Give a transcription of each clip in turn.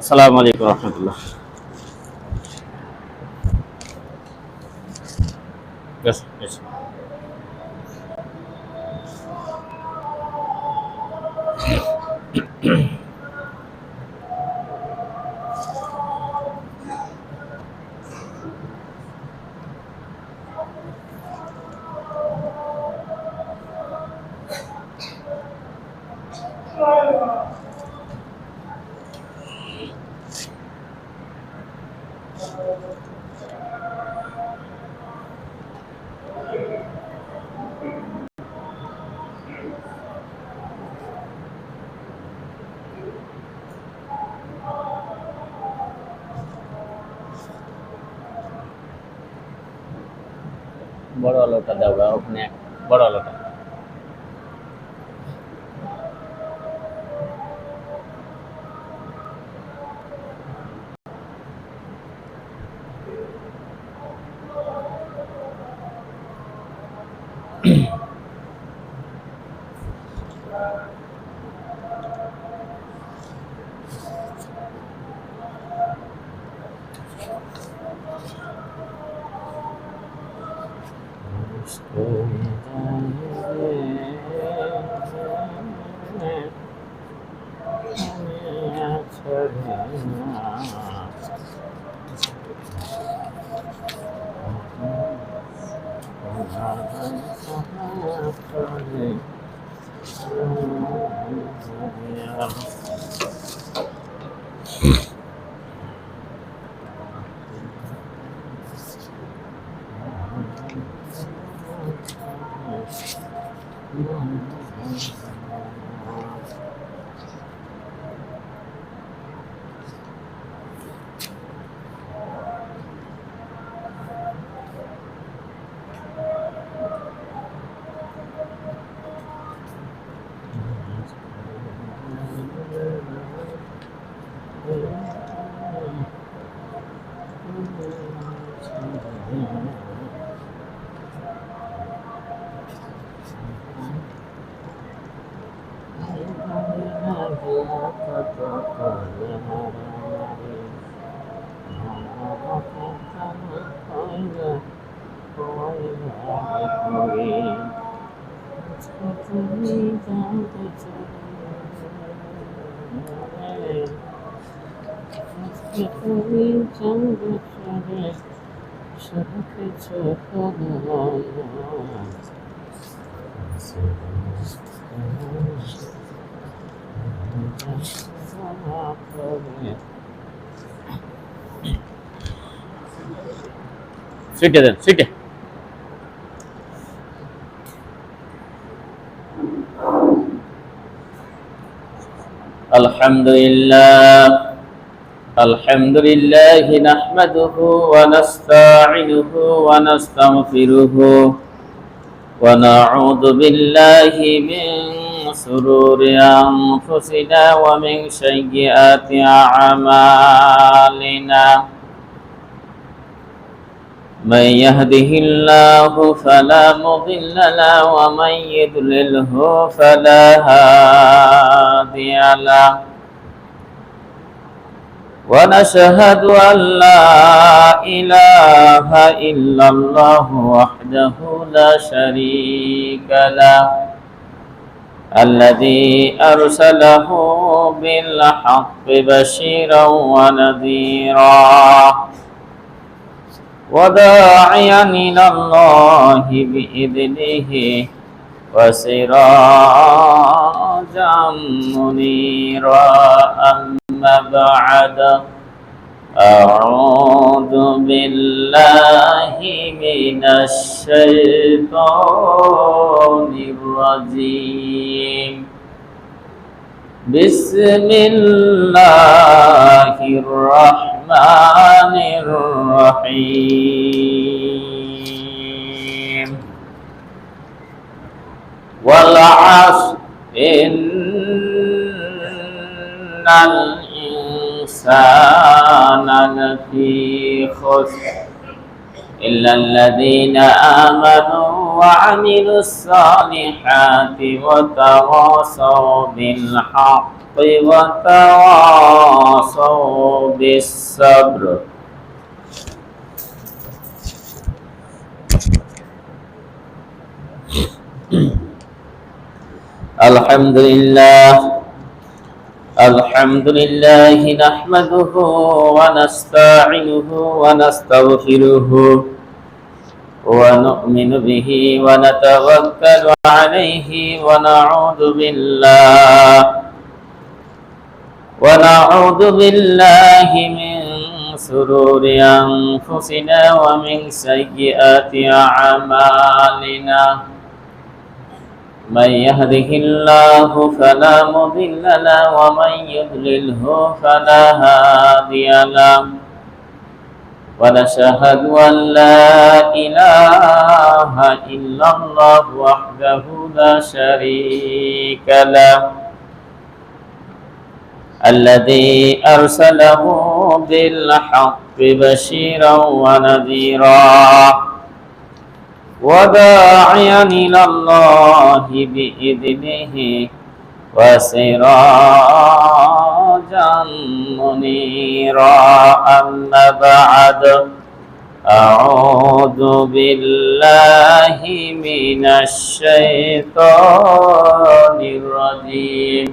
আসসালামু আলাইকুম রহমতুল্লাহ। Yes, yes. বড় আলোটা দাও গা, ওখানে বড় আলোটা। সিটে দেন, সিটে। আলহামদুলিল্লাহ আলহামদুলিল্লাহ নাহমাদুহু ওয়া নাস্তাঈনুহু ওয়া নাস্তাগফিরুহু ওয়া নাউযু বিল্লাহি মিন শুরুরি আনফুসিনা ওয়া মিন সাইয়্যাতি আ'মালিনা। من يهده الله فلا مضل له ومن يضلله فلا هادي له ونشهد أن لا إله إلا الله وحده لا شريك له الذي أرسله بالحق بشيرا ونذيرا وداعيا إلى الله بإذنه وسراجا منيرا. أما بعد أعوذ بالله من الشيطان الرجيم. بسم الله الرحمن الرحيم. والعصر إن الإنسان لفي خسر إلا الذين آمنوا وعملوا الصالحات وتواصوا بالحق وتواصوا بالصبر. الحمد لله نحمده ونستعينه ونستغفره ونؤمن به ونتوكل عليه ونعوذ بالله من شرور أنفسنا ومن سيئات أعمالنا. من يهده الله فلا مضل له ومن يضلله فلا هادي له. ونشهد أن لا إله إلا الله وحده لا شريك له الذي أرسله بالحق بشيرا ونذيرا وداعيا إلى الله بإذنه وسراجا منيرا. أما بعد، أعوذ بالله من الشيطان الرجيم.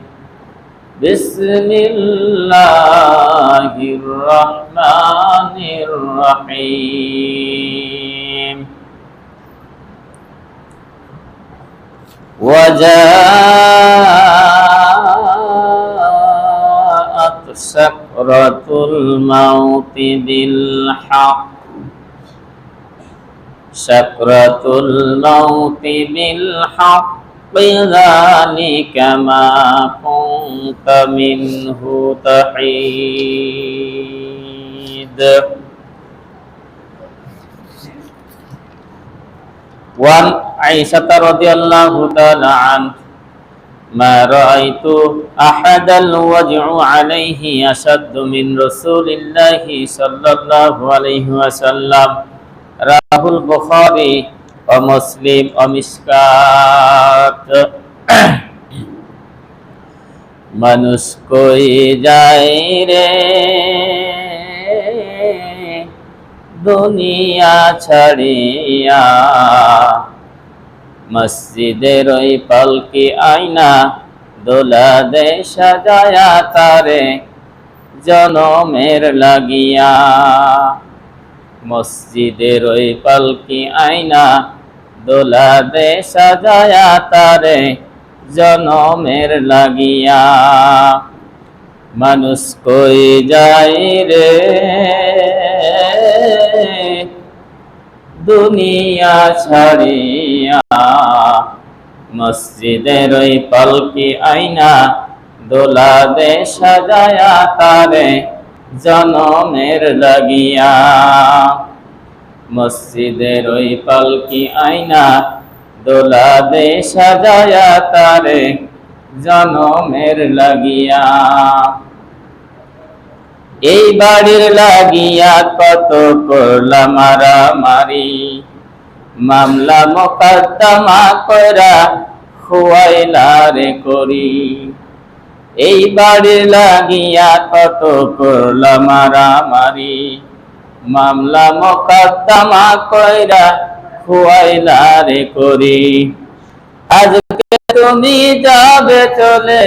بسم الله الرحمن الرحيم. وجاءت سكرة الموت بالحق. سكرة الموت بالحق ذلك ما كنت منه تحيد. وعن عائشة رضي الله تعالى عنها ما رأيت أحدا الوجع عليه أشد من رسول الله صلى الله عليه وسلم. رواه البخاري ومسلم ومشকাত. মানুষ কই যায় রে দুনিয়া ছাড়িয়া, মসজিদের ওই পালকি আয়না দোলা দে সাজায়া তারে জনমের লাগিয়া। মসজিদের ওই পালকি আয়না দোলা দে সাজায়া তারে জনমের লাগিয়া। মানুষ কই যায় রে দুনিয়া ছাড়িয়া, মসজিদের ওই পালকি আয়না দোলা দে সাজায়া তারে জনমের লাগিয়া। মসজিদের ওই পালকি আয়না দোলা দে সাজায়া তারে জনমের লাগিয়া। এই বাড়ির লাগিয়া কত করলা মারামারি, মামলা মোকদ্দমা কইরা খুয়াইলা রে করি। এই বাড়ির লাগিয়া কত করলা মারামারি, মামলা মোকদ্দমা কইরা খুয়াইলা রে করি। আজকে তুমি যাবে চলে,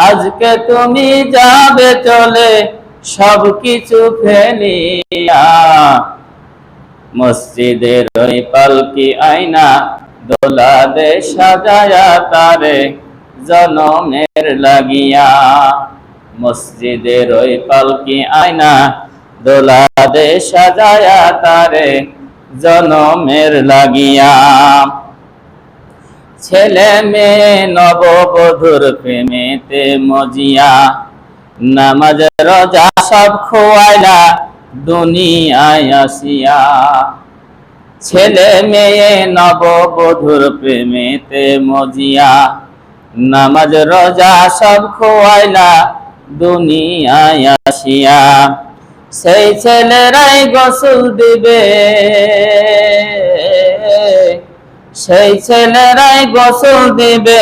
আজকে তুমি যাবে চলে সব কিছু ফেলিয়া। মসজিদের ওই পালকি আয়না দোলা দে সাজায়া তারে জনমের লাগিয়া। মসজিদের ওই পালকি আয়না দোলা দে সাজায়া তারে জনমের লাগিয়া। ছেলে মেয়ে নববধূর প্রেমেতে মজিয়া, নামাজ রোজা সব খোয়াইলা দুনিয়ায় আসিয়া। ছেলে মেয়ে নববধূর প্রেমেতে মজিয়া, নামাজ রোজা সব খোয়াইলা দুনিয়ায় আসিয়া। সেই ছেলেরাই গোসল দিবে, সেই ছেলেরাই গোসল দিবে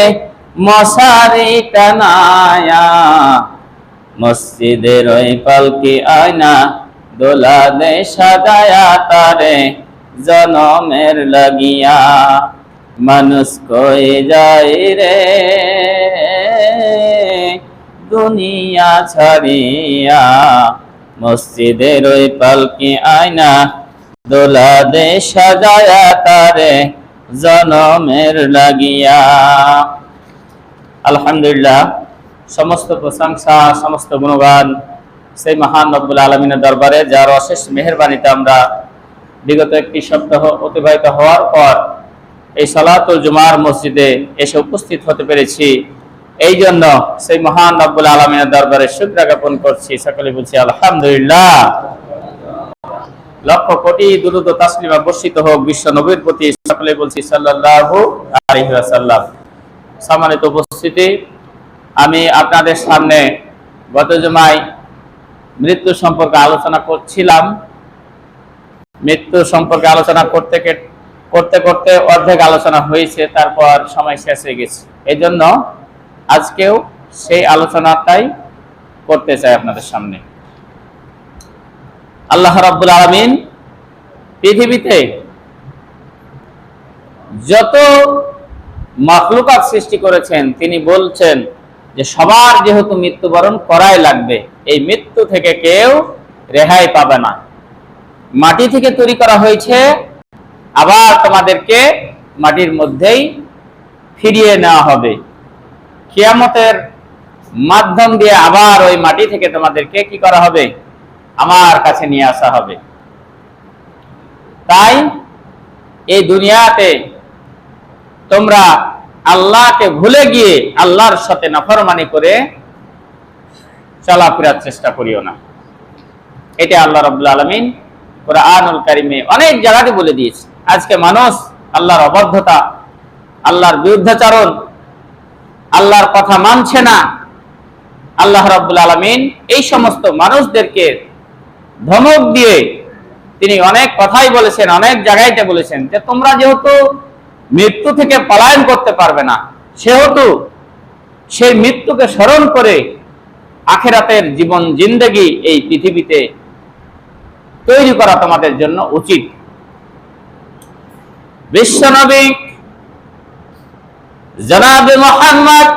মশারি টানায়া। মসজিদের ওই পালকি আয়না দোলা দে সাজায়া তারে জনমের লাগিয়া। মানুষ কই যায় রে দুনিয়া ছাড়িয়া, মসজিদের ওই পালকি আয়না দোলা দে সাজায়া তারে জনমের লাগিয়া। আলহামদুলিল্লাহ, সমস্ত প্রশংসা সমস্ত গুণগান সেই মহান রব্বুল আলামিনের দরবারে, যার অশেষ মেহেরবানিতে আমরা বিগত একটি সপ্তাহ অতিবাহিত হওয়ার পর এই সালাতুল জুমার মসজিদে এসে উপস্থিত হতে পেরেছি। এই জন্য সেই মহান রব্বুল আলামিনের দরবারে শুকরিয়া জ্ঞাপন করছি। সকলে বলছি আলহামদুলিল্লাহ। লক্ষ কোটি দুরূদ ও তাসলিমা বর্ষিত হোক বিশ্ব নবীর প্রতি। সকলে বলছি সাল্লাল্লাহু আলাইহি ওয়াসাল্লাম। সম্মানিত উপস্থিতি, আমি আপনাদের সামনে গত জুমায় মৃত্যু সম্পর্কে আলোচনা করছিলাম। মৃত্যু সম্পর্কে আলোচনা করতে করতে অর্ধেক আলোচনা হয়েছে, তারপর সময় শেষ হয়ে গেছে। এই জন্য আজকেও সেই আলোচনাটাই করতে চাই আপনাদের সামনে। আল্লাহ রাব্বুল আলামিন পৃথিবীতে যত মাখলুকাত সৃষ্টি করেছেন, তিনি বলছেন যে সবার যেহেতু মৃত্যুবরণ করাই লাগবে, এই মৃত্যু থেকে কেউ রেহাই পাবে না। মাটি থেকে তৈরি করা হয়েছে, আবার তোমাদেরকে মাটির মধ্যেই ফিরিয়ে নেওয়া হবে। কিয়ামতের মাধ্যম দিয়ে আবার ওই মাটি থেকে তোমাদেরকে কি করা হবে? আমার কাছে নিয়ে আসা হবে। তাই এই দুনিয়াতে তোমরা আল্লাহকে ভুলে গিয়ে আল্লাহর সাথে নাফরমানি করে চলাফেরার চেষ্টা করিও না। এটা আল্লাহ রাব্বুল আলামিন কুরআনুল কারীমে অনেক জায়গাতে বলে দিয়েছে। আজকে মানুষ আল্লাহর অবাধ্যতা, আল্লাহর বিরুদ্ধাচরণ, আল্লাহর কথা মানছে না। আল্লাহ রাব্বুল আলামিন এই সমস্ত মানুষদেরকে ধমক দিয়ে তিনি অনেক কথাই বলেছেন, অনেক জায়গায়তে বলেছেন যে তোমরা যেহেতু মৃত্যু থেকে পলায়ন করতে পারবে না, সেহেতু সেই মৃত্যুকে স্মরণ করে আখিরাতের জীবন জিন্দেগি এই পৃথিবীতে তৈরি করা তোমাদের জন্য উচিত। বিশ্বনবী জনাবে মুহাম্মদ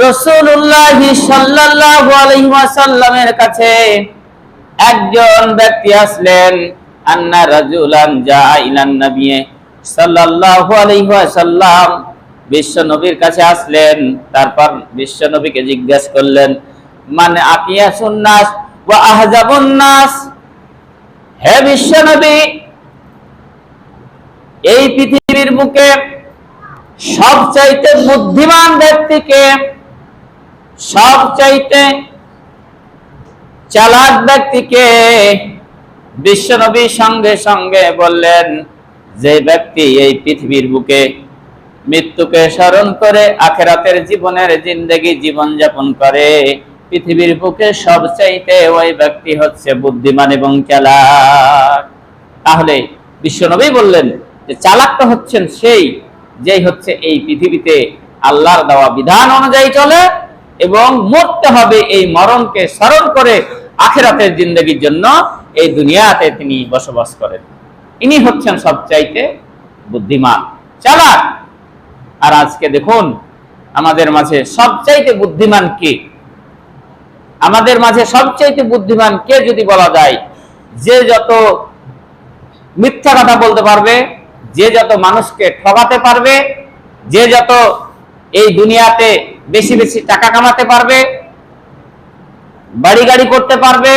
রাসূলুল্লাহ সাল্লাল্লাহু আলাইহি ওয়াসাল্লামের কাছে একজন ব্যক্তি আসলেন। আন্না রাজুলান জাআ ইলান নবী সাল্লাল্লাহু আলাইহি ওয়াসাল্লাম, বিশ্বনবীর কাছে আসলেন। তারপর বিশ্বনবীকে জিজ্ঞেস করলেন, মান আকিয়াসুন নাস ওয়া আহজাবুন নাস, হে বিশ্বনবী, এই পৃথিবীর বুকে সবচাইতে বুদ্ধিমান ব্যক্তিকে, সবচাইতে চালাক ব্যক্তিকে? বিশ্বনবী সঙ্গে সঙ্গে বললেন, যে ব্যক্তি এই পৃথিবীর বুকে মৃত্যুকে স্মরণ করে আখিরাতের জীবনের জিন্দেগি জীবন যাপন করে, পৃথিবীর বুকে সবচাইতে ওই ব্যক্তি হচ্ছে বুদ্ধিমান এবং চালাক। তাহলে বিশ্বনবী বললেন যে চালাকটা হচ্ছেন সেই, যেই হচ্ছে এই পৃথিবীতে আল্লাহর দেওয়া বিধান অনুযায়ী চলে এবং মরতে হবে এই মরণকে স্মরণ করে আখিরাতের জিন্দেগির জন্য এই দুনিয়াতে তিনি বসবাস করেন। ইনি হচ্ছেন সবচাইতে বুদ্ধিমান, চালাক। আর আজকে দেখুন আমাদের মাঝে সবচাইতে বুদ্ধিমান কে? আমাদের মাঝে সবচাইতে বুদ্ধিমান কে যদি বলা যায়, যে যত মিথ্যা কথা বলতে পারবে, যে যত মানুষকে ঠকাতে পারবে, যে যত এই দুনিয়াতে বেশি বেশি টাকা কামাতে পারবে, বাড়ি গাড়ি করতে পারবে,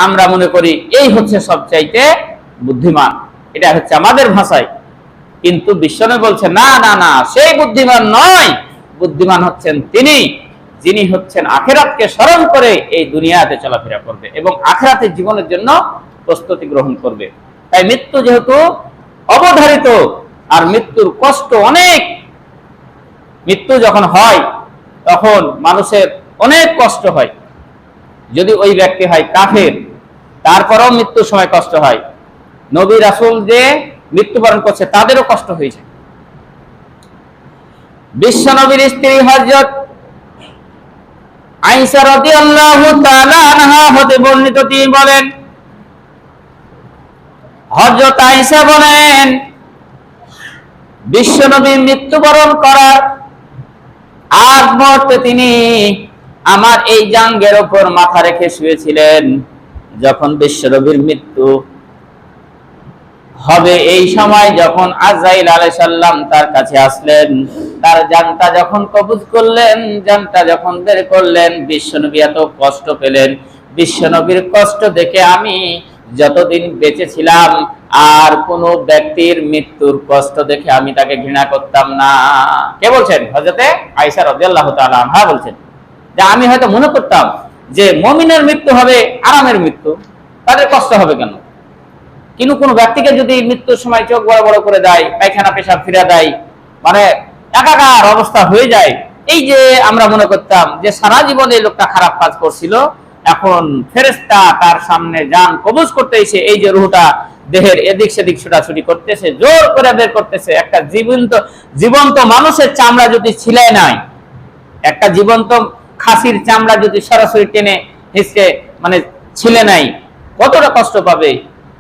আমরা মনে করি এই হচ্ছে সবচাইতে বুদ্ধিমান। এটা হচ্ছে আমাদের ভাষায়। কিন্তু বিশ্বনবী বলছে না না না, সেই বুদ্ধিমান নয়। বুদ্ধিমান হচ্ছেন তিনি, যিনি হচ্ছেন আখিরাতকে স্মরণ করে এই দুনিয়াতে চলাফেরা করবে এবং আখিরাতের জীবনের জন্য প্রস্তুতি গ্রহণ করবে। তাই মৃত্যু যেহেতু অবধারিত, আর মৃত্যুর কষ্ট অনেক, মৃত্যু যখন হয় তখন মানুষের অনেক কষ্ট হয়। যদি ওই ব্যক্তি হয় কাফের, তারপরেও মৃত্যুর সময় কষ্ট হয়। নবী রাসূল যে মৃত্যুবরণ করছে তাদেরও কষ্ট হয়েছে। বিশ্ব নবীর স্ত্রী হযরত আয়েশা রাদিয়াল্লাহু তাআলা আনহা হতে বর্ণিত, তিনি বলেন, হযরত আয়েশা বলেন, বিশ্ব নবী মৃত্যুবরণ করার আগ মুহূর্তে তিনি আমার এই জাঙ্গের উপর মাথা রেখে শুয়েছিলেন। যখন বিশ্ব নবীর মৃত্যু হবে এই সময় যখন আজরাইল আলাইহিস সালাম তার কাছে আসলেন, তার জানটা যখন কবজ করলেন, জানটা যখন বের করলেন, বিশ্বনবী এত কষ্ট পেলেন। বিশ্বনবীর কষ্ট দেখে আমি যতদিন বেঁচে ছিলাম আর কোন ব্যক্তির মৃত্যুর কষ্ট দেখে আমি তাকে ঘৃণা করতাম না। কে বলছেন? হযরতে আয়েশা রাদিয়াল্লাহু তাআলা আনহা বলছেন যে আমি হয়তো মনে করতাম যে মুমিনের মৃত্যু হবে আরামের মৃত্যু, তাদের কষ্ট হবে কেন? কিন্তু কোন ব্যক্তিকে যদি মৃত্যুর সময় চোখ বড় বড় করে দেয়, পায়খানা পেশাব ফিরা দেয়, মানে একাকার অবস্থা হয়ে যায়, এই যে আমরা মনে করতাম যে সারা জীবনে লোকটা খারাপ কাজ করছিল, এখন ফেরেশতা তার সামনে জান কবজ করতে এসে এই যে রূহটা দেহের এদিক সেদিক ছোটাছুটি করতেছে, জোর করে বের করতেছে। একটা জীবন্ত মানুষের চামড়া যদি ছিলায় নাই, একটা জীবন্ত খাসির চামড়া যদি সরাসরি টেনে হিসকে মানে ছিলে নাই, কতটা কষ্ট পাবে।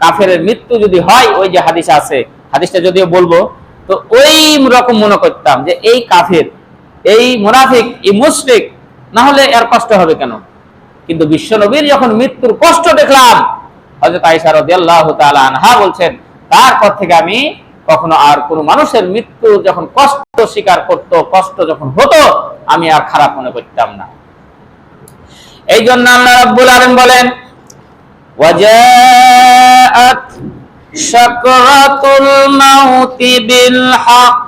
কাফেরের মৃত্যু যদি হয়, ওই যে হাদিস আছে, হাদিসটা যদিও বলবো, তো ওই রকম মনে করতাম যে এই কাফের, এই মুনাফিক, এই মুশরিক, না হলে এর কষ্ট হবে কেন? কিন্তু বিশ্বনবীর যখন মৃত্যুর কষ্ট দেখলাম, হযরত আয়েশা রাদিয়াল্লাহু তাআলা আনহা বলছেন, তারপর থেকে আমি কখনো আর কোনো মানুষের মৃত্যু যখন কষ্ট স্বীকার করত, কষ্ট যখন হতো, আমি আর খারাপ মনে করতাম না। এই জন্য আল্লাহ রাব্বুল আলামিন বলেন, ওয়াজাআত শাকরাতুল মাউতি বিল হক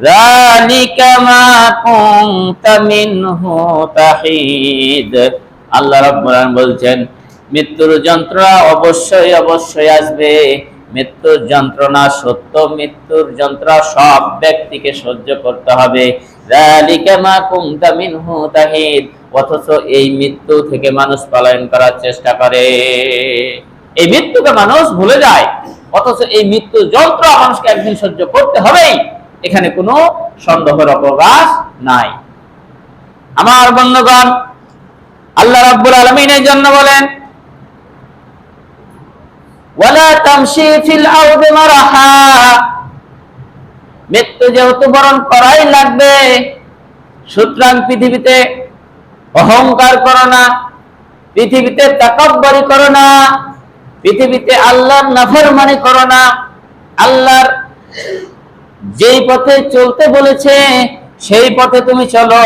যালিকা মা কুনতা মিনহু তাহিদ। আল্লাহ রাব্বুল আলামিন বলছেন, মৃত্যুর যন্ত্রণা অবশ্যই অবশ্যই আসবে। মৃত্যুর যন্ত্রণা সত্য, মৃত্যুর যন্ত্রণা সব ব্যক্তিকে সহ্য করতে হবে। যালিকা মা কুনতা মিনহু তাহিদ, অথচ এই মৃত্যু থেকে মানুষ পলায়ন করার চেষ্টা করে। এই মৃত্যুকে মানুষ ভুলে যায়, অথচ এই মৃত্যুর যন্ত্রণা মানুষকে একদিন সহ্য করতে হবেই, এখানে কোনো সন্দেহের অবকাশ নাই। আমার বন্ধুগণ, আল্লাহ রাব্বুল আলামিন এই জন্য বলেন, ওয়ালা তামশি ফিল আরদি মারহা, মৃত্যু যেহেতু বরণ করাই লাগবে, সুতরাং পৃথিবীতে অহংকার করো না, পৃথিবীতে তাকাব্বুরি করো না, পৃথিবীতে আল্লাহর নাফরমানি করো না। আল্লাহর যেই পথে চলতে বলেছে সেই পথে তুমি চলো।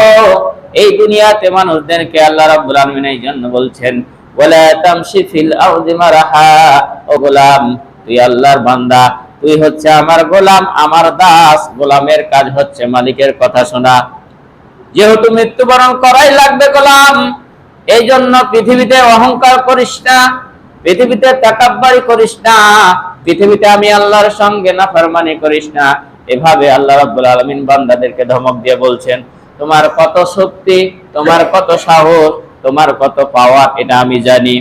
এই দুনিয়াতে মানুষদেরকে আল্লাহ রাব্বুল আলামিন এই জন্য বলছেন, ওয়ালা তামশি ফিল আরদি মারহা, ও গোলাম, তুই আল্লাহর বান্দা, তুই হচ্ছে আমার গোলাম, আমার দাস। গোলামের কাজ হচ্ছে মালিকের কথা শোনা। যেহেতু মৃত্যুবরণ করাই লাগবে গোলাম, এই জন্য পৃথিবীতে অহংকার করিস না, পৃথিবীতে তাকাব্বুরি করিস না, পৃথিবীতে আমি আল্লাহর সঙ্গে নাফরমানি করিস না। এভাবে আল্লাহ রাব্বুল আলামিন বান্দাদেরকে ধমক দিয়ে বলছেন, তোমার কত শক্তি, তোমার কত সাহস, তোমার কত পাওয়ার, এটা আমি জানি।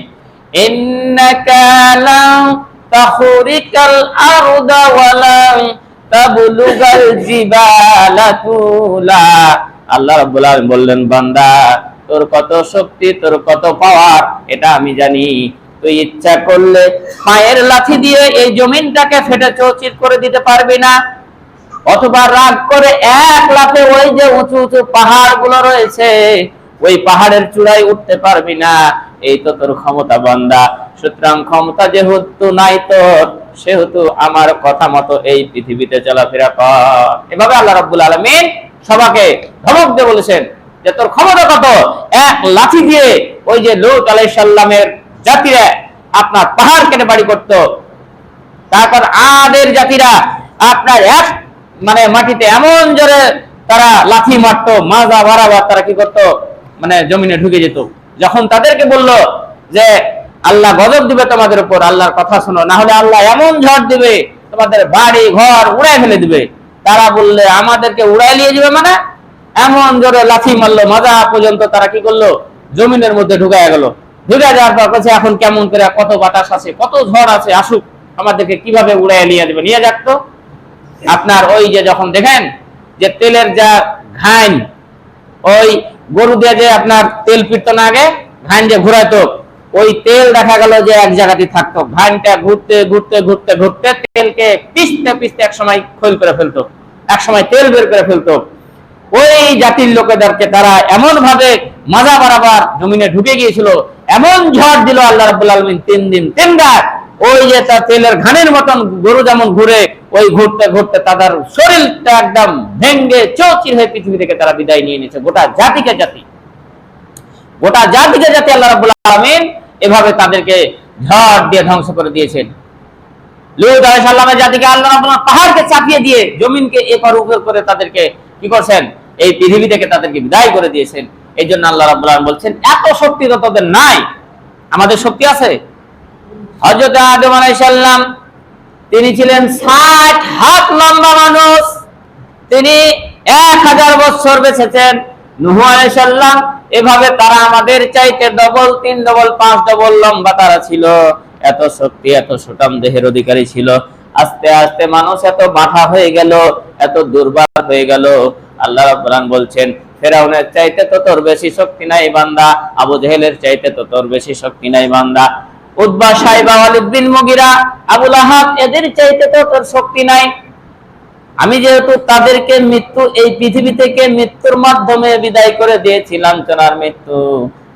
ইন্নাকা লা তাখরিকাল আরদা ওয়ালা তাবলুগাল জিবালা তুলা। আল্লাহ রাব্বুল আলামিন বললেন, বান্দা, তোর কত শক্তি, তোর কত পাওয়ার, এটা আমি জানি। তুই ইচ্ছা করলে পায়ের লাথি দিয়ে এই জমিনটাকে ফেটে চৌচির করে দিতে পারবি না, অথবা রাগ করে এক লাফে ওই যে উঁচু উঁচু পাহাড় গুলো রয়েছে ওই পাহাড়ের চূড়ায় উঠতে পারবি না। এই তো তোর ক্ষমতা বান্দা। সুতরাং ক্ষমতা যেহেতু নাই তোর, সেহেতু আমার কথা মতো এই পৃথিবীতে চলাফেরা কর। এভাবে আল্লাহ রাব্বুল আলামিন সবাইকে ধমক দিয়ে বলেছেন যে তোর ক্ষমতা কত। এক লাঠি দিয়ে ওই যে লূত আলাইহিস সালামের জাতিরা আপনার পাহাড় কেটে বাড়ি করত, তারপর আদের জাতিরা আপনার এক মানে মাটিতে এমন জোরে তারা লাথি মারতো, মাজা বারাবার তারা কি করতো, মানে জমিনে ঢুকে যেত। যখন তাদেরকে বলল যে আল্লাহ গজব দিবে তোমাদের উপর, আল্লাহর কথা শোনো, না হলে আল্লাহ এমন ঝড় দিবে তোমাদের বাড়ি ঘর উড়াই ফেলে দিবে, তারা বললে আমাদেরকে উড়াই নিয়ে যাবে, মানে এমন জোরে লাথি মারলো, মাজা পর্যন্ত তারা কি করলো, জমিনের মধ্যে ঢুকায় গেল। ঢুকে যাওয়ার পর বলছে এখন কেমন করে, কত বাতাস আছে, কত ঝড় আছে, আসুক, আমাদেরকে কিভাবে উড়াইয়া নিয়ে যাবে, নিয়ে যাক তো। আপনার ওই যে যখন দেখেন যে তেলের যা ঘাইন, ওই গরু দিয়ে যে আপনার তেল পিটতো না আগে, ঘাইন যে ঘুরাইতো, ওই তেল দেখা গেল যে এক জায়গাতেই থাকতো, ঘাইনটা ঘুরতে ঘুরতে ঘুরতে ঘুরতে তেলকে পিষতে পিষতে এক সময় খৈল করে ফেলতো, এক সময় তেল বের করে ফেলতো। ওই জাতির লোকেদেরকে তারা এমন ভাবে মাজা বরাবর জমিনে ঢুকে গিয়েছিল, এমন ঝড় দিল আল্লাহ রাব্বুল আলামিন 3 দিন 3 রাত। ওই যে তার তেলের ঘানের মতন গরু যেমন ঘুরে, ওই ঘুরতে ঘুরতে তাদের শরীরটা একদম ভেঙ্গে চৌচির হয়ে পৃথিবী থেকে তারা বিদায় নিয়ে নিয়েছে। গোটা জাতিকে জাতি আল্লাহ রাব্বুল আলামিন এভাবে তাদেরকে ঝড় দিয়ে ধ্বংস করে দিয়েছেন। লূত আলাইহিস সালামের জাতিকে আল্লাহ রাব্বুল আলামিন পাহাড়কে চাপিয়ে দিয়ে জমিনকে এপার উপর করে তাদেরকে কি করছেন, এই পৃথিবী থেকে তাদেরকে বিদায় করে দিয়েছেন। এই জন্য আল্লাহ রাব্বুল আলামিন বলছেন, এত শক্তি তো তোদের নাই, আমাদের শক্তি আছে। হযরত আদম আলাইহিস সালাম তিনি ছিলেন 60 হাত লম্বা মানুষ, তিনি 1000 বছর বেঁচেছেন। নূহ আলাইহিস সালাম এভাবে তারা আমাদের চাইতে ডবল, 3 ডবল, 5 ডবল লম্বা তারা ছিল। এত শক্তি, এত সুঠাম দেহের অধিকারী ছিল। আস্তে আস্তে মানুষ এত বাঁধা হয়ে গেল, এত দুর্বল হয়ে গেল। আল্লাহ রাব্বুল আলামিন বলছেন, ফেরাউনের চাইতে তো তোর বেশি শক্তি নাই বান্দা, আবু জেহেলের চাইতে তো তোর বেশি শক্তি নাই বান্দা, উতবা, সাইবা, ওয়ালিদ বিন মুগিরা, আবু লাহাব, এদের চাইতে তো তোর শক্তি নাই। আমি যেহেতু তাদেরকে মৃত্যু, এই পৃথিবী থেকে মৃত্যুর মাধ্যমে বিদায় করে দিয়েছিলাম, লাঞ্ছনার মৃত্যু,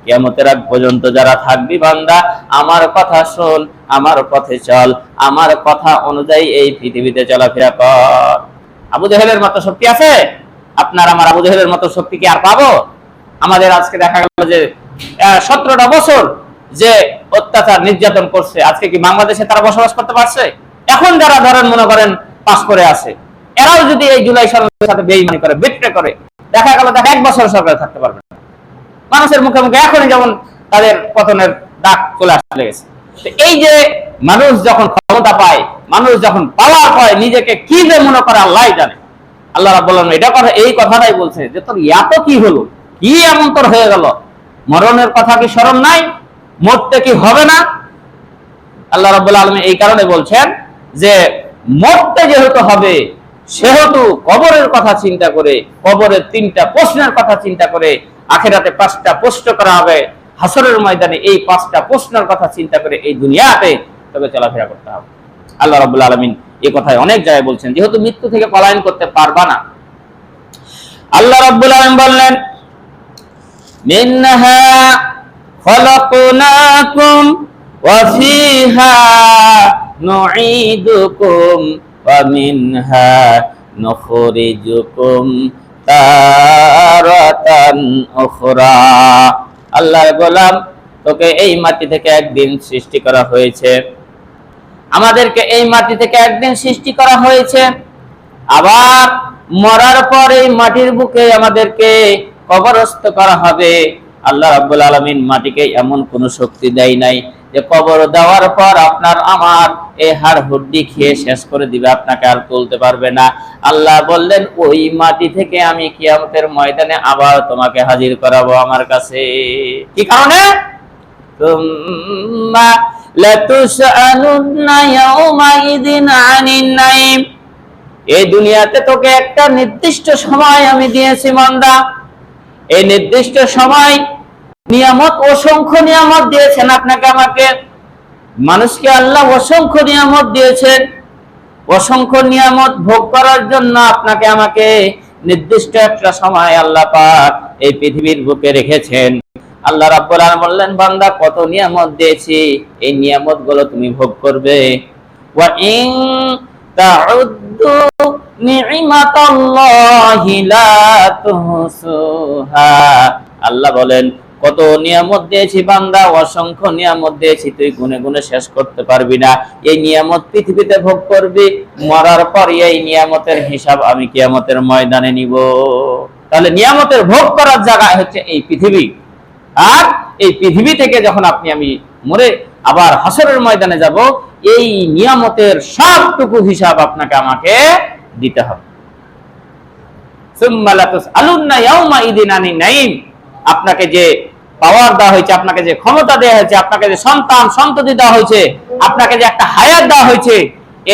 কিয়ামতের আগ পর্যন্ত যারা থাকবি বান্দা, আমার কথা শোন, আমার পথে চল, আমার কথা অনুযায়ী এই পৃথিবীতে চলাফেরা কর। আবু জেহেলের মতো শক্তি আছে? আপনার আমার আবু জেহেলের মতো শক্তি কি আর পাবো? আমাদের আজকে দেখা গেল যে 17টা বছর যে অত্যাচার নির্যাতন করছে, আজকে কি বাংলাদেশে তারা বসবাস করতে পারছে? এখন যারা ধরেন মনে করেন পাস করে আছে, এরাও যদি এই জুলাই সরকারের সাথে বেইমানি করে, বিট্রে করে, দেখা গেল 1 বছর সরকারে থাকতে পারবে না। মানুষের মুখে মুখে এখনই যেমন তাদের পতনের ডাক চলে আসতে গেছে। এই যে মানুষ যখন ক্ষমতা পায়, মানুষ যখন পাওয়ার পায়, নিজেকে কি যে মনে করে আল্লাহ জানে। আল্লাহ রাব্বুল আলামিন এটা কথা, এই কথাটাই বলছে যে তোর এত কি হলো, কি এমন তোর হয়ে গেল, মরণের কথা কি স্মরণ নাই, মরতে কি হবে না? আল্লাহ রাব্বুল আলামিন এই কারণে বলছেন যে মরতে যেহেতু হবে, সেহেতু কবরের কথা চিন্তা করে, কবরের 3টা প্রশ্নের কথা চিন্তা করে, আখিরাতে 5টা প্রশ্ন করা হবে, হাসরের ময়দানে এই 5টা প্রশ্নের কথা চিন্তা করে এই দুনিয়াতে তবে চলাফেরা করতে হবে। আল্লাহ রাব্বুল আলামিন এই কথায় অনেক জায়গায় বলছেন, যেহেতু মৃত্যু থেকে পলায়ন করতে পারবা না। আল্লাহ রাব্বুল আলামিন বললেন, মিনহা খলাকনাকুম ওয়া ফিহা নুঈদুকুম ওয়া মিনহা নুখরিজুকুম তারাতান উখরা। আল্লাহর গোলাম, তোকে এই মাটি থেকে একদিন সৃষ্টি করা হয়েছে, আমাদেরকে এই মাটি থেকে একদিন সৃষ্টি করা হয়েছে, আবার মরার পর এই মাটির বুকে আমাদেরকে কবরস্থ করা হবে। আল্লাহ রাব্বুল আলামিন মাটিকে এমন কোন শক্তি দেয় নাই যে কবর দেওয়ার পর আপনার আমার এই হাড় হুড্ডি খেয়ে শেষ করে দিবে, আপনাকে আর তুলতে পারবে না। আল্লাহ বললেন, ওই মাটি থেকে আমি কিয়ামতের ময়দানে আবার তোমাকে হাজির করাবো আমার কাছে। কি কারণে? তুম্মা লাতুসআলুন্না ইয়াউমাইযিন আনিন নাঈম। এই দুনিয়াতে তোকে একটা নির্দিষ্ট সময় আমি দিয়েছি বান্দা, এই নির্দিষ্ট সময় নিয়ামত, অসংখ্য নিয়ামত দিয়েছেন আপনাকে আমাকে। মানুষকে আল্লাহ অসংখ্য নিয়ামত দিয়েছেন, অসংখ্য নিয়ামত ভোগ করার জন্য আপনাকে আমাকে নির্দিষ্ট একটা সময় আল্লাহ পাক এই পৃথিবীর বুকে রেখেছেন। আল্লাহ রাব্বুল আলামিন বললেন, বান্দা কত নিয়ামত দিয়েছি, এই নিয়ামত গুলো তুমি ভোগ করবে। ওয়া ইন তাউদ্দু নি'মাতাল্লাহি লা তুহসুহা। আল্লাহ বলেন, কত নিয়ামত দিয়েছি বান্দা, অসংখ্য নিয়ামত দিয়েছি, তুই গুনে গুনে শেষ করতে পারবি না। এই নিয়ামত পৃথিবীতে ভোগ করবি, মরার পর এই নিয়ামতের হিসাব আমি কিয়ামতের ময়দানে নিব। তাহলে নিয়ামতের ভোগ করার জায়গা হচ্ছে এই পৃথিবী, আর এই পৃথিবী থেকে যখন আপনি আমি মরে আবার হাসরের ময়দানে যাব, এই নিয়ামতের সবটুকু হিসাব আপনাকে আমাকে দিতে হবে। সুম্মা লাতুসআলুন্না ইয়াউমাইযিন আনিন নাঈম। আপনাকে যে পাওয়ার দেওয়া হয়েছে, আপনাকে যে ক্ষমতা দেওয়া হয়েছে, আপনাকে যে সন্তান সন্ততি দেওয়া হয়েছে, আপনাকে যে একটা হায়াত দেওয়া হয়েছে,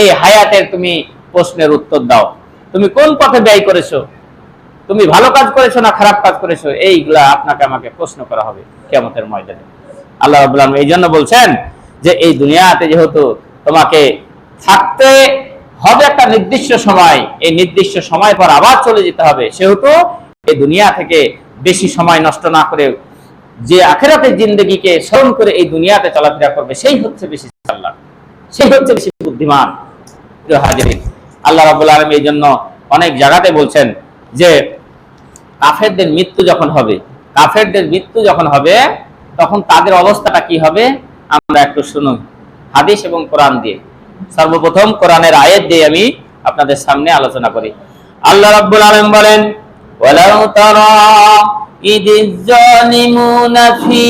এই হায়াতের তুমি প্রশ্নের উত্তর দাও। তুমি কোন পথে ব্যয় করেছো, তুমি ভালো কাজ করেছো না খারাপ কাজ করেছো, এইগুলা আপনাকে আমাকে প্রশ্ন করা হবে কিয়ামতের ময়দানে। আল্লাহ রাব্বুল আলামিন এই জন্য বলছেন যে এই দুনিয়াতে যেহেতু তোমাকে থাকতে হবে একটা নির্দিষ্ট সময়, এই নির্দিষ্ট সময় পর আবার চলে যেতে হবে, সেহেতু এই দুনিয়া থেকে বেশি সময় নষ্ট না করে যে আখিরাতের জিন্দেগিকে স্মরণ করে এই দুনিয়াতে চলাফেরা করবে, সেই হচ্ছে বেশি চালাক, সেই হচ্ছে বেশি বুদ্ধিমান। প্রিয় হাজিরিন, আল্লাহ রাব্বুল আলামিন এই জন্য অনেক জায়গাতে বলছেন যে কাফেরদের মৃত্যু যখন হবে, কাফেরদের মৃত্যু যখন হবে তখন তাদের অবস্থাটা কি হবে আমরা একটু শুনুন হাদিস এবং কোরআন দিয়ে। সর্বপ্রথম কোরআনের আয়াত দিয়ে আমি আপনাদের সামনে আলোচনা করি। আল্লাহ রাব্বুল আলামিন বলেন, ওয়ালাউ তারা ইদিজ জালিমুনা ফি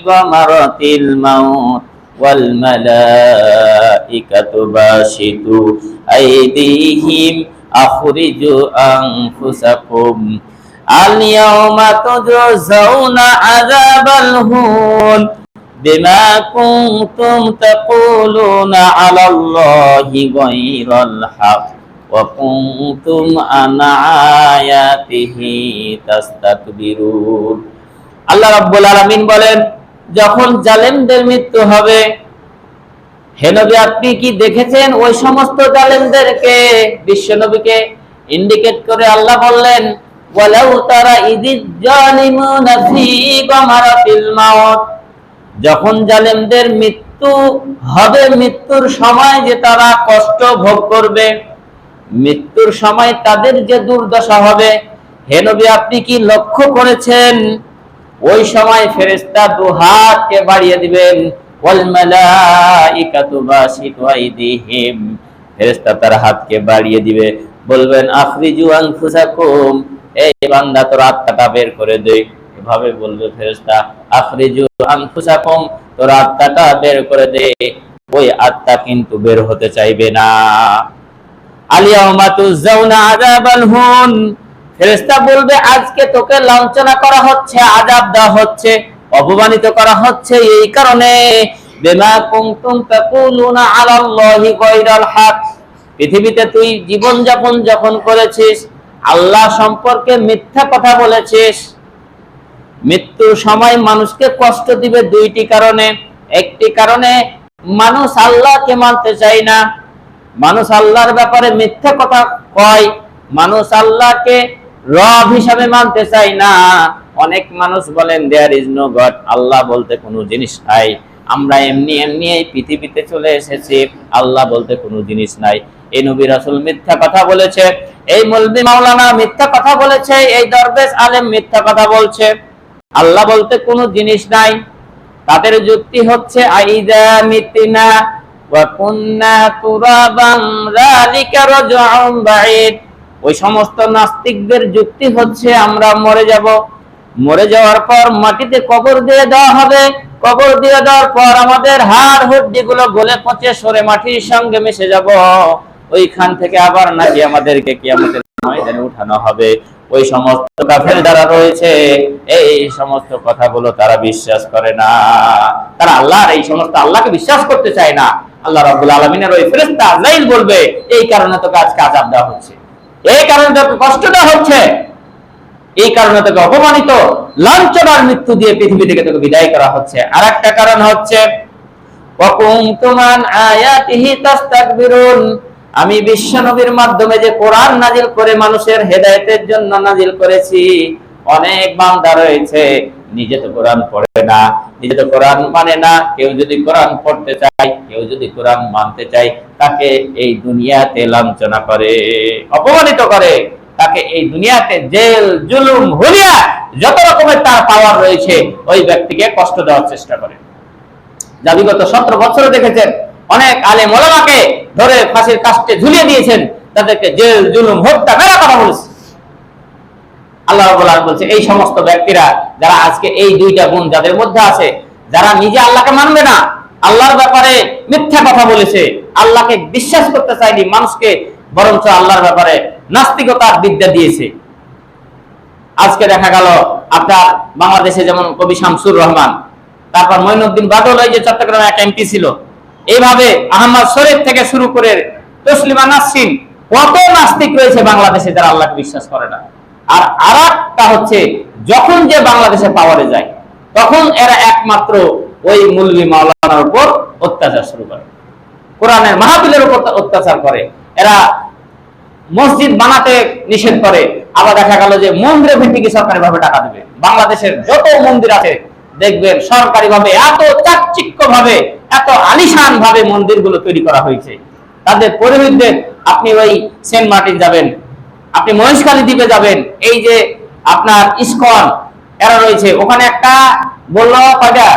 গামারাতিল মাউত ওয়াল মালাইকাতু বাশিতু আইদিহিম আখরিজু আনফুসাকুম আল-ইয়াওমা তুজজাউনা আযাবাল হুন বিমা কুনতুম তাকুলুনা আলাল্লাহি গায়রাল হক ওয়া কুনতুম আন আয়াতিহি তাস্তাকবিরুন। আল্লাহ রাব্বুল আলামিন বলেন, যখন জালেমদের মৃত্যু হবে, হে নবী আপনি কি দেখেছেন ওই সমস্ত জালেমদেরকে? বিশ্ব নবীকে ইন্ডিকেট করে আল্লাহ বললেন, ওয়ালাউ তারা ইদিজ জালিমুনা ফি গামারাতিল মাউত, যখন জালেমদের মৃত্যু হবে, মৃত্যুর সময় যে তারা কষ্ট ভোগ করবে, মৃত্যুর সময় তাদের যে দুর্দশা হবে, হে নবী আপনি কি লক্ষ্য করেছেন? ওই সময় ফেরেশতা দু হাতকে বাড়িয়ে দিবেন, ওয়াল মালাইকাতু বাশিতু আইদিহিম, ফেরেশতা তার হাতকে বাড়িয়ে দিবে, বলবেন আখরিজু আনফুসাকুম, এই বান্দা তোর আত্মাটা বের করে দে। এভাবে বলবে ফেরেশতা, আখরিজু আনফুসাকুম, তোর আত্মাটা বের করে দে। ওই আত্মা কিন্তু বের হতে চাইবে না। আল-ইয়াওমা তুজজাউনা আযাবাল হুন, ফেরেশতা বলবে আজকে তোকে লাঞ্ছনা করা হচ্ছে, আযাব দেওয়া হচ্ছে, অপমানিত করা হচ্ছে এই কারণে, বিমা কুনতুম তাকুলুনা আলাল্লাহি গায়রাল হক, পৃথিবীতে তুই জীবন যাপন যখন করেছিস আল্লাহ সম্পর্কে মিথ্যা কথা বলেছিস। মৃত্যুর সময় মানুষকে কষ্ট দিবে দুইটি কারণে। একটি কারণে মানুষ আল্লাহকে মানতে চায় না, মানুষ আল্লাহর ব্যাপারে মিথ্যা কথা কয়, মানুষ আল্লাহকে রব হিসাবে মানতে চায় না। অনেক মানুষ বলেন দেয়ার ইজ নো গড, আল্লাহ বলতে কোনো জিনিস নাই, আমরা এমনি এমনি এই পৃথিবীতে চলে এসেছি, আল্লাহ বলতে কোনো জিনিস নাই। এই নবী রাসূল মিথ্যা কথা বলেছে, এই মৌলভী মাওলানা মিথ্যা কথা বলেছে, এই দরবেশ আলেম মিথ্যা কথা বলছে, আল্লাহ বলতে কোনো জিনিস নাই। তাদের যুক্তি হচ্ছে আইযা মিতনা ওয়া কুননা তুরাবান যালিকা রাজউন বাঈদ। ওই সমস্ত নাস্তিকদের যুক্তি হচ্ছে আমরা মরে যাব, মরে যাওয়ার পর মাটিতে কবর দিয়ে দেওয়া হবে, কবর দিয়ে দেওয়ার পর আমাদের হাড় হড্ডি গুলো গলে পচে সরে মাটির সঙ্গে মিশে যাব, ওইখান থেকে আবার নাকি আমাদেরকে কিয়ামতের ময়দানে উঠানো হবে। ওই সমস্ত কাফের যারা রয়েছে এই সমস্ত কথাগুলো তারা বিশ্বাস করে না, তারা আল্লাহর এই সমস্ত আল্লাহকে বিশ্বাস করতে চায় না। আল্লাহ রাব্বুল আলামিনের ওই ফেরেশতা আজরাইল বলবে, এই কারণে তোকে আজকে আযাব দেওয়া হচ্ছে, এই কারণে তোকে কষ্ট দেওয়া হচ্ছে, এই কারণে তোকে অপমানিত লাঞ্ছনার মৃত্যু দিয়ে পৃথিবী থেকে তোকে বিদায় করা হচ্ছে। আর একটা কারণ হচ্ছে ওয়া কুনতুম আন আয়াতিহি তাস্তাকবিরুন, আমি বিশ্ব নবীর মাধ্যমে যে কোরআন নাজিল করে মানুষের হেদায়েতের জন্য নাজিল করেছি, অনেক বান্দা রয়েছে নিজে তো কোরআন পড়ে না, নিজে তো কোরআন মানে না, কেউ যদি কোরআন পড়তে চায়, কেউ যদি কোরআন মানতে চায়, তাকে এই দুনিয়াতে লাঞ্ছনা করে, অপমানিত করে, তাকে এই দুনিয়াতে জেল জুলুম হুলিয়া যত রকমের তার পাওয়ার রয়েছে ওই ব্যক্তিকে কষ্ট দেওয়ার চেষ্টা করে। যা বিগত 17 বছরে দেখেছেন, অনেক আলেম ওলামাকে ধরে ফাঁসির কাস্টে ঝুলিয়ে দিয়েছেন, তাদেরকে জেল জুলুম হত্যা মেলা কথা বলেছে। আল্লাহ রাব্বুল আলামিন বলছে এই সমস্ত ব্যক্তিরা যারা আজকে এই দুইটা গুণ যাদের মধ্যে আছে, যারা নিজে আল্লাহকে মানবে না, আল্লাহর ব্যাপারে মিথ্যা কথা বলেছে, আল্লাহকে বিশ্বাস করতে চায়নি মানুষকে, বরঞ্চ আল্লাহর ব্যাপারে নাস্তিকতার বিদ্যা দিয়েছে, আজকে দেখা গেল আপনার বাংলাদেশে যেমন কবি শামসুর রহমান, তারপর মঈনুদ্দিন বাদল, এই যে চট্টগ্রামে একটা এমপি ছিল, এইভাবে আহমদ শরীফ থেকে শুরু করে তসলিমা নাসরিন, কত নাস্তিক রয়েছে বাংলাদেশে যারা আল্লাহকে বিশ্বাস করে না। আর আরেকটা হচ্ছে, যখন যে বাংলাদেশে পাওয়ারে যায় তখন এরা একমাত্র ওই মৌলভী মাওলানার উপর অত্যাচার শুরু করে, কোরআনের মাহফিলের উপর অত্যাচার করে, এরা মসজিদ বানাতে নিষেধ করে, আবার দেখা গেল যে মন্দিরে ভিত্তিকে সরকারি ভাবে টাকা দেবে। বাংলাদেশের যত মন্দির আছে দেখবেন সরকারি ভাবে এত চাকচিক্য ভাবে, এত আলিশান ভাবে মন্দিরগুলো তৈরি করা হয়েছে। তাদের পরিহিতদের, আপনি ওই সেন্ট মার্টিন যাবেন, আপনি মহেশখালী দ্বীপে যাবেন, এই যে আপনার ইসকন এরা রয়েছে, ওখানে একটা বললো কয়টা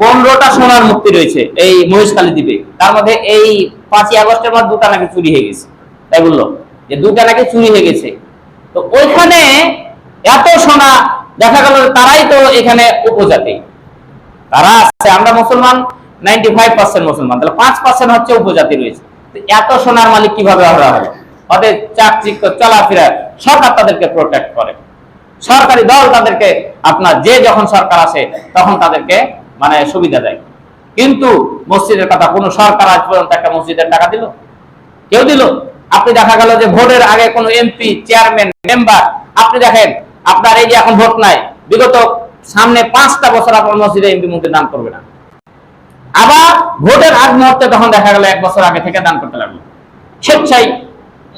15টা সোনার মূর্তি রয়েছে এই মহেশখালী দ্বীপে। তার মধ্যে এই 5ই আগস্টের মধ্যে 2টা নাকি চুরি হয়ে গেছে, তাই বললো যে 2টা নাকি চুরি হয়ে গেছে। তো ওইখানে এত সোনা, দেখা গেল তারাই তো এখানে উপজাতি, তারা আছে, আমরা মুসলমান 95% মুসলমান, তাহলে 5% হচ্ছে উপজাতি রয়েছে। এত সোনার মালিক কিভাবে হওয়া হবে? ওদের চাকচিক্য চলাফেরা, সরকার তাদেরকে প্রোটেক্ট করে, সরকারি দল তাদেরকে, আপনার যে যখন সরকার আসে তখন তাদেরকে মানে সুবিধা দেয়। কিন্তু মসজিদের কথা কোন সরকার আজ পর্যন্ত একটা মসজিদের টাকা দিল? কেউ দিল? আপনি দেখা গেল যে ভোটের আগে কোন এমপি, চেয়ারম্যান, মেম্বার, আপনি দেখেন আপনার এই যে এখন ভোট নাই, বিগত সামনে 5টা বছর আপনার মসজিদে এমপি মন্ত্রী দান করবে না। আবার ভোটের আগ মুহূর্তে তখন দেখা গেল 1 বছর আগে থেকে দান করতে লাগলো, স্বেচ্ছায়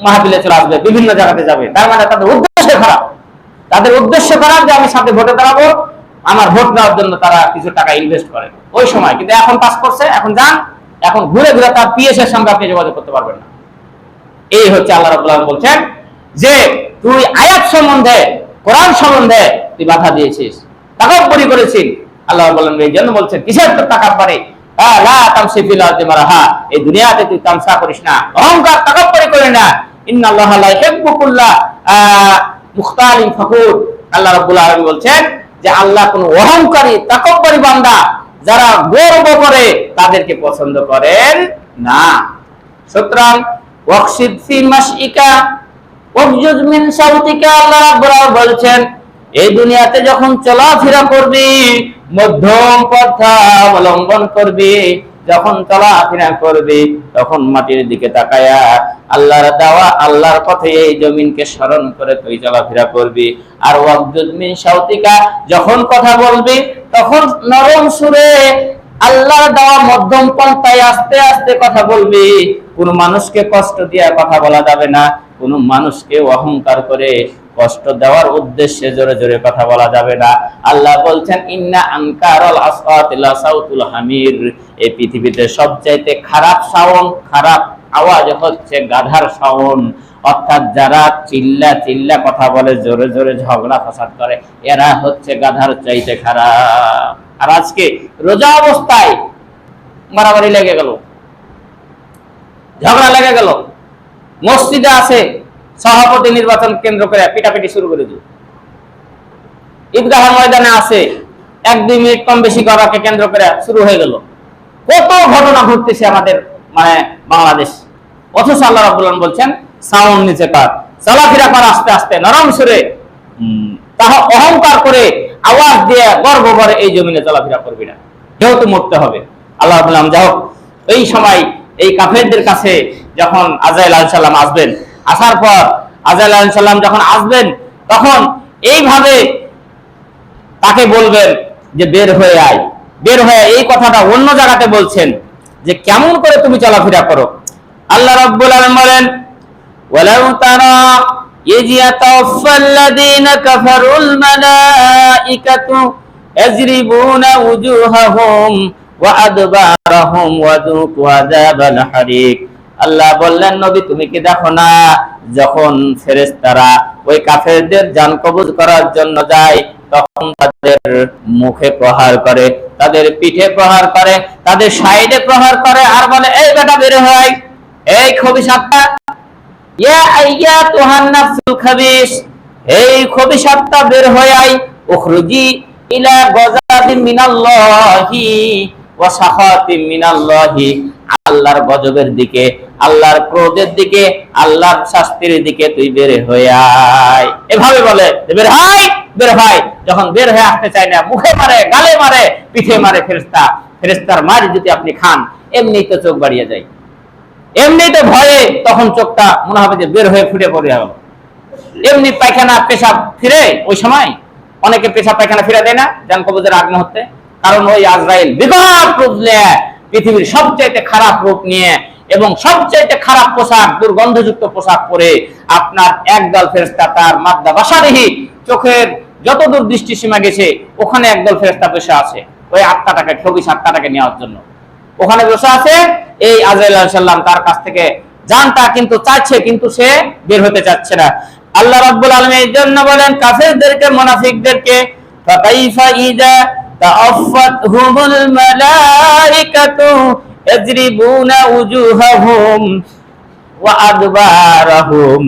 মাহফিলে চলে আসবে, বিভিন্ন জায়গাতে যাবে। তার মানে তাদের উদ্দেশ্য খারাপ, তাদের উদ্দেশ্য খারাপ যে আমি সামনে ভোটে দাঁড়াবো, আমার ভোট দেওয়ার জন্য তারা কিছু টাকা ইনভেস্ট করে ওই সময়। কিন্তু এখন পাস করছে, এখন যান, এখন ঘুরে ঘুরে তার পিএস এর সঙ্গে আপনি যোগাযোগ করতে পারবেন না। এই হচ্ছে আল্লাহ রাব্বুল আলামিন বলছেন যে তুই আয়াত সম্বন্ধে, কোরআন সম্বন্ধে তুই বাধা দিয়েছিস, তাকাব্বুরি করেছিস। আল্লাহ বলেন এই জন্য বলছেন কিসের তো তাকাব্বুরি, লা তামসি ফিল আরদি মারহা, এই দুনিয়াতে তুই তামসা করিস না, অহংকার তাকাব্বুরি করে না। ইন্নাল্লাহা লা ইউহিব্বু কুল্লা মুখতালিন ফাখুর। আল্লাহ রাব্বুল আলামিন বলছেন যে আল্লাহ কোন অহংকারী তাকাব্বুরি বান্দা যারা গর্ব করে তাদেরকে পছন্দ করেন না। সুতরাং ওয়াকসিদ ফি মাশইকা ওয়াজুজ মিন সাউতিকা, আল্লাহ রাব্বুল আলামিন বলছেন এই দুনিয়াতে যখন চলাফেরা করবি মধ্যম পথা অবলম্বন করবি, যখন চলাফেরা করবি তখন মাটির দিকে তাকায়া আল্লাহর দেওয়া আল্লাহর পথে এই জমিনকে স্মরণ করে তুই চলাফেরা করবি। আর ওয়াজুজ মিন সাউতিকা, যখন কথা বলবি তখন নরম সুরে আল্লাহর দেওয়া মধ্যম পন্থায় আস্তে আস্তে কথা বলবি। কোন মানুষকে কষ্ট দিয়ে কথা বলা যাবে না, কোন মানুষকে অহংকার করে কষ্ট দেওয়ার উদ্দেশ্যে জোরে জোরে কথা বলা যাবে না। আল্লাহ বলছেন ইন্না আনকারাল আসওয়াতি লা সাউতুল হামির, এই পৃথিবীতে সবচাইতে খারাপ সাউন্ড, খারাপ আওয়াজ হচ্ছে গাধার সাউন্ড। অর্থাৎ যারা চিল্লা চিল্লা কথা বলে, জোরে জোরে ঝগড়া ফাসাদ করে, এরা হচ্ছে গাধার চাইতে খারাপ। আর আজকে রোজা অবস্থায় মারামারি লেগে গেল, ঝগড়া লেগে গেল, মসজিদে আছে সভাপতি নির্বাচন কেন্দ্র করে পিটাপিটি শুরু করে দিল, ঈদগাহের ময়দানে আছে 1-2 মিনিট কম বেশি করাকে কেন্দ্র করে শুরু হয়ে গেল। কত ঘটনা ঘটতেছে আমাদের মানে বাংলাদেশ। অথচ আল্লাহ রাব্বুল আলামিন বলছেন সাউন্ড নিচে কর, চলাফেরা কর আস্তে আস্তে নরম সুরে, তাহা অহংকার করে আওয়াজ দিয়ে গর্ব করে এই জমিনে চলাফেরা করবি না, যেহেতু মরতে হবে। আল্লাহ রাব্বুল আলামিন যাই হোক, এই সময় এই কাফেরদের কাছে যখন আজরাইল আলাইহিস সালাম আসবেন, আসার পর আজরাইল আলাইহিস সালাম যখন আসবেন তখন এইভাবে তাকে বলবেন যে বের হয়ে আয়, বের হয়ে। এই কথাটা অন্য জায়গাতে বলছেন যে কেমন করে তুমি চলাফেরা করো। আল্লাহ রাব্বুল আলামিন বলেন ওয়ালাউ তারা ইয ইয়াতাওয়াফাল্লাযীনা কাফারুল মালাঈকাতু ইয়াজরিবুনা উজুহাহুম ওয়া আদবারহুম ওয়া যুকু আযাবাল হারিক। আল্লাহ বললেন নবী তুমি কি দেখো না, যখন ফেরেশতারা ওই কাফেরদের জান কবজ করার জন্য যায় তখন তাদের মুখে প্রহার করে, তাদের পিঠে প্রহার করে, তাদের সাইডে প্রহার করে, আর বলে এই বেটা বের হয়, এই খবিসাতটা, ইয়া আইয়াতুহান নাফসুল খাবিস, এই খবিসাতটা বের হয়ে আই, উখরুজি ইলা গযাবিন মিনাল্লাহি ওয়া সাখাতিন মিনাল্লাহি, আল্লাহর গজবের দিকে, আল্লাহর ক্রোধের দিকে, আল্লাহর শাস্তির দিকে তুই বের হয়ে আয়। এভাবে বলে বের হয়, বের হয়, যখন বের হয়ে আসতে চায় না, মুখে মারে, গালে মারে, পিঠে মারে ফেরেশতা। ফেরেশতার মার যদি আপনি খান, এমনি তো চোখ বাড়িয়ে যায়, এমনি তো ভয়ে তখন চোখটা মনে হবে যে বের হয়ে ফুটে পড়ে গেল। এমনি পায়খানা পেশাব ফিরে, ওই সময় অনেকে পেশাব পায়খানা ফিরে দেয় না জান কবজের আগ মুহূর্তে, কারণ ওই আজরাইল বিকট রূপ নিয়ে, পৃথিবীর সবচাইতে খারাপ রূপ নিয়ে এবং সবচাইতে খারাপ পোশাক, দুর্গন্ধযুক্ত পোশাক পরে আপনার একদল ফেরেশতা তার মাদ্দা বাসারিহি, চোখের যতদূর দৃষ্টি সীমা গেছে ওখানে একদল ফেরেশতা বসে আছে ওই আত্মাটাকে, খবিশ আত্মাটাকে নেওয়ার জন্য ওখানে বসে আছে। এই আজরাইল আলাইহিস সালাম তার কাছ থেকে জানটা কিন্তু চাচ্ছে, কিন্তু সে বের হতে চাচ্ছে না। আল্লাহ রাব্বুল আলামিন এর জন্য বলেন কাফেরদেরকে, মুনাফিকদেরকে, ফাকাইফা ইযা তাআফফাতহুমুল মালাইকাতু ইয়াজরিবুনা উজুহাহুম ওয়া আদবারাহুম।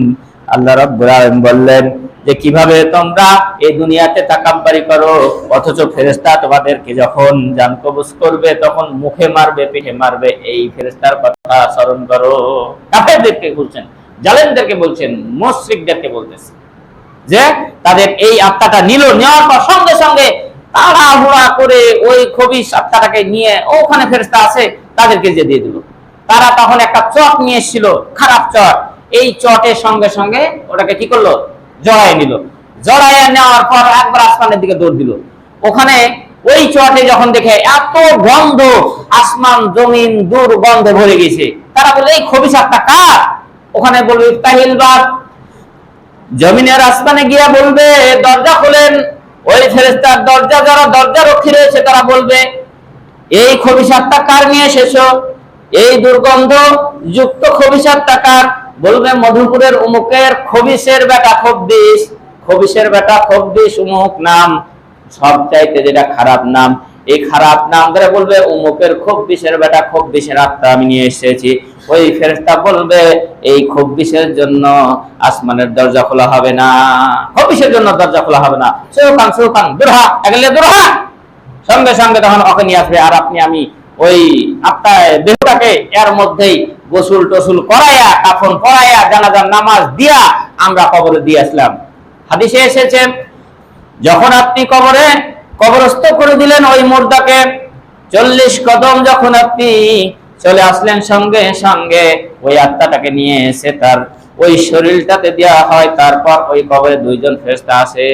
আল্লাহ রাব্বুল আলামিন বললেন যে কিভাবে তোমরা এই দুনিয়াতে তাকাব্বুরি করো, অথচ ফেরেশতা তোমাদেরকে যখন জান কবজ করবে তখন মুখে মারবে, পিঠে মারবে। এই ফেরেশতার কথা স্মরণ করো। কাফেরদেরকে বলছেন, জালেমদেরকে বলছেন, মুশরিকদেরকে বলতেছে যে তাদের এই আত্মাটা নিল, নেওয়ার পর সঙ্গে সঙ্গে তাড়াহুড়া করে ওই খবিশ আত্মাটাকে নিয়ে ওখানে ফেরেশতা আছে তাদেরকে যে দিয়ে দিল। তারা তখন একটা চট নিয়ে এসেছিল, খারাপ চট, এই চটের সঙ্গে সঙ্গে ওটাকে কি করলো, জড়ায় নিল। জড়াইয়া নেওয়ার পর একবার আসমানের দিকে দৌড় দিল। ওখানে ওই চটে যখন দেখে এত গন্ধ, আসমান জমিন দুর্গন্ধে ভরে গেছে, তারা বলে এই খবিশ আত্মা কার? ওখানে বলবে তাহিলবাদ, জমিনের আসমানে গিয়া বলবে দরজা খোলেন। ওই ফেরেশতার দরজা, যারা দরজা রক্ষী রয়েছে তারা বলবে এই খবিশ আত্মা কার নিয়ে এসেছো? এই দুর্গন্ধ যুক্ত খবিশ আত্মা কার? বলবে মধুপুরের উমুকের খবিশের বেটা খবিশ, খবিশের বেটা খবিশ উমুক নাম, সবচাইতে যেটা খারাপ নাম, এই খারাপ নাম ধরে বলবে উমুকের খবিশের বেটা খবিশের আত্মা আমি নিয়ে এসেছি। ওই ফেরেশতা বলবে এই খবিশের জন্য আসমানের দরজা খোলা হবে না, খবিশের জন্য দরজা খোলা হবে না, সৌকান সৌকান দুরহা এগলে দুরহা। সঙ্গে সঙ্গে তখন ওকে নিয়ে আসবে, আর আপনি আমি ওই আপনার দেহটাকে এর মধ্যেই গোসল টোসুল করাইয়া, কাফন পরাইয়া, জানাজার নামাজ দিয়া আমরা কবরে দিয়ে আসলাম। হাদিসে এসেছে যখন আপনি কবরে কবরস্থ করে দিলেন ওই মুর্দাকে, 40 কদম যখন আপনি চলে আসলেন, সঙ্গে সঙ্গে ওই আত্মাটাকে নিয়ে এসে তার ওই শরীরটাতে দেওয়া হয়। তারপর ওই কবরে দুইজন ফেরেশতা আছে,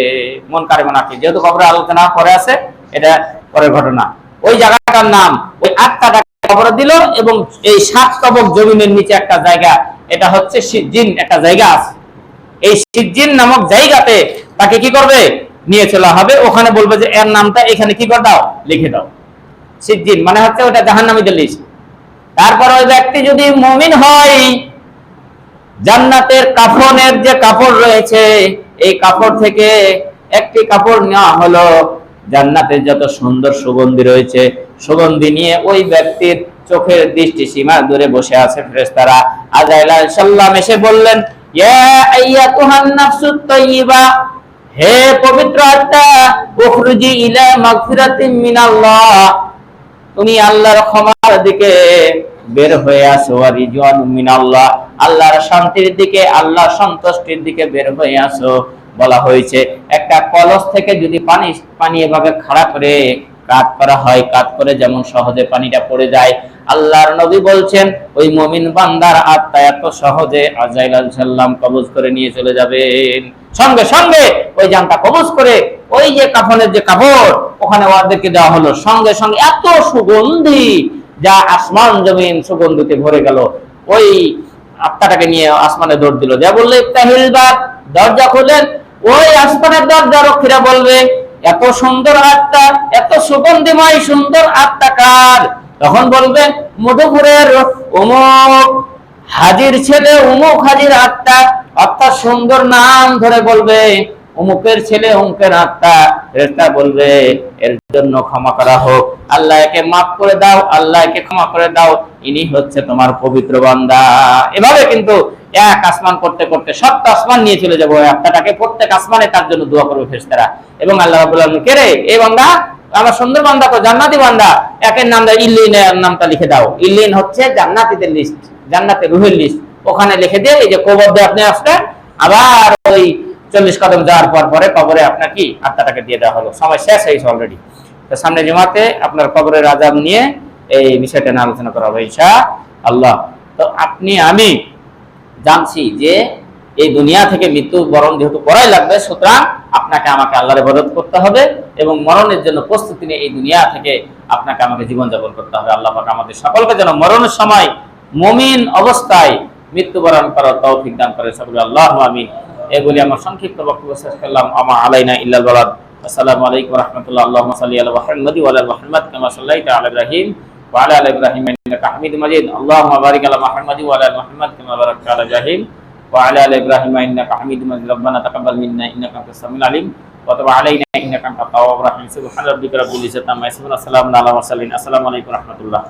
মুনকার মুনাকির, যেহেতু কবরে আলোচনা করে আছে, এটা পরের ঘটনা। ওই জায়গাটার নাম, ওই আত্মাটাকে কবরে দিল, এবং এই 7 তবক জমিনের নিচে একটা জায়গা, এটা হচ্ছে সিজ্জিন, একটা জায়গা আছে। এই সিজ্জিন নামক জায়গাতে তাকে কি করবে, নিয়ে চলা হবে। ওখানে বলবে যে এর নামটা এখানে কি করে দাও, লিখে দাও। সিজ্জিন মানে হচ্ছে ওটা জাহান্নামীদের লিস্ট। তারপর ওই ব্যক্তি যদি মুমিন হয়, জান্নাতের কাফনের যে কাপড় রয়েছে, এই কাপড় থেকে একটি কাপড় নেওয়া হলো, জান্নাতের যত সুন্দর সুগন্ধি রয়েছে, সুগন্ধি নিয়ে ওই ব্যক্তির চোখের দৃষ্টি সীমা দূরে বসে আছে ফেরেশতারা। আজরাইল আলাইহিস সালাম এসে বললেন ইয়া আইয়াতুহান নাফসুত তাইয়্যিবা, হে পবিত্র আত্মা, উখরুজি ইলা মাগফিরাতিন মিনাল্লাহ, তুমি আল্লাহর ক্ষমার দিকে বের হয়ে আসো, আর রিজওয়ানুম মিনাল্লাহ, আল্লাহর শান্তির দিকে, আল্লাহর সন্তুষ্টির দিকে বের হয়ে আসো। বলা হয়েছে একটা কলস থেকে যদি পানি এভাবে খাড়া করে কাট করা হয়, কাট করে যেমন সহজে পানিটা পড়ে যায়, আল্লাহর নবী বলছেন ওই মুমিন বান্দার আত্মা এত সহজে আজরাইল আলাইহিস সালাম কবজ করে নিয়ে চলে যাবেন। সঙ্গে সঙ্গে ওই জানটা কবজ করে ওই যে কাফনের যে কাপড় ওখানে ওদেরকে দেওয়া হলো, সঙ্গে সঙ্গে এত সুগন্ধি যা আসমান জমিন সুগন্ধিতে ভরে গেল। ওই আত্মাটাকে নিয়ে আসমানে দৌড় দিল, যা বললে তাহিলবাদ, দরজা খুলেন। ওই আসমানের দরজা রক্ষীরা বলবে এত সুন্দর আত্মা, এত সুগন্ধিময় সুন্দর আত্মা কার? তখন বলবে মধুপুরের অমুক হাজির ছেলে, অমুক হাজির আত্মা, অর্থাৎ সুন্দর নাম ধরে বলবে অমুকের ছেলে, অমুকের আত্মা। ফেরেশতা বলবে এর জন্য ক্ষমা করা হোক, আল্লাহ একে মাফ করে দাও, আল্লাহ একে ক্ষমা করে দাও, ইনি হচ্ছে তোমার পবিত্র বান্দা। এভাবে কিন্তু এক আসমান করতে করতে 7 আসমান নিয়ে চলে যাবো ওই আত্মাটাকে, প্রত্যেক আসমানে তার জন্য দোয়া করবে ফেরেশতারা। এবং আল্লাহ রাব্বুল আলামিন কে রে, এই বান্দা আমার সুন্দর বান্দা, তো জান্নাতি বান্দা, একের নাম দাও ইল্লিনের নামটা লিখে দাও। ইল্লিন হচ্ছে জান্নাতীদের লিস্ট, জান্নাতের রুহের লিস্ট, ওখানে লিখে দিয়ে এই যে কবর দিয়ে আপনি আসলেন, আবার ওই 40 কদম যাওয়ার পরে কবরে আপনার কি আত্মাটাকে দিয়ে দেওয়া হলো, সময় শেষ হয়েছে অলরেডি। তো সামনে জুমাতে আপনার কবরের আযাব নিয়ে এই বিষয়টা নিয়ে আলোচনা করা হবে ইনশাআল্লাহ। তো আপনি আমি জানছি যে এই দুনিয়া থেকে মৃত্যু বরণ যেহেতু করাই লাগবে, সুতরাং আপনাকে আমাকে আল্লাহর ইবাদত করতে হবে এবং মরণের জন্য প্রস্তুতি নিয়ে এই দুনিয়া থেকে আপনাকে আমাকে জীবনযাপন করতে হবে। আল্লাহ পাক আমাদের সকলকে যেন মরণের সময় মুমিন অবস্থায় মৃত্যুবরণ করার তৌফিক দান করে, সকলে আল্লাহু আমিন। এগুলি আমার সংক্ষিপ্ত বক্তব্য শেষ করলাম। আমা আলাইনা ইল্লাল বালাগ। আসসালামু আলাইকুম ওয়া রাহমাতুল্লাহ। আল্লাহুম্মা সাল্লি আলা মুহাম্মাদি ওয়া আলা মুহাম্মাদ কামা সাল্লাইতা আলা ইব্রাহিম ওয়া আলা আলি ইব্রাহিম ইন্নাকা হামিদুম মাজিদ। আল্লাহুম্মা বারিক আলা মুহাম্মাদি ওয়া আলা মুহাম্মাদ কামা বারাকতা আলা ইব্রাহিম ওয়া আলা আলি ইব্রাহিম ইন্নাকা হামিদুম মাজিদ। রব্বানা তাকাব্বাল মিন্না ইন্নাকা আনতাস সামিউল আলিম ওয়া তুব আলাইনা ইন্নাকা আনতাত তাওয়াবুর রাহিম। সুবহানা রাব্বিকা রাব্বিল ইজ্জাতি আম্মা ইয়াসিফুন। আসসালামু আলা মুরসালিন। আসসালামু আলাইকুম ওয়া রাহমাতুল্লাহ।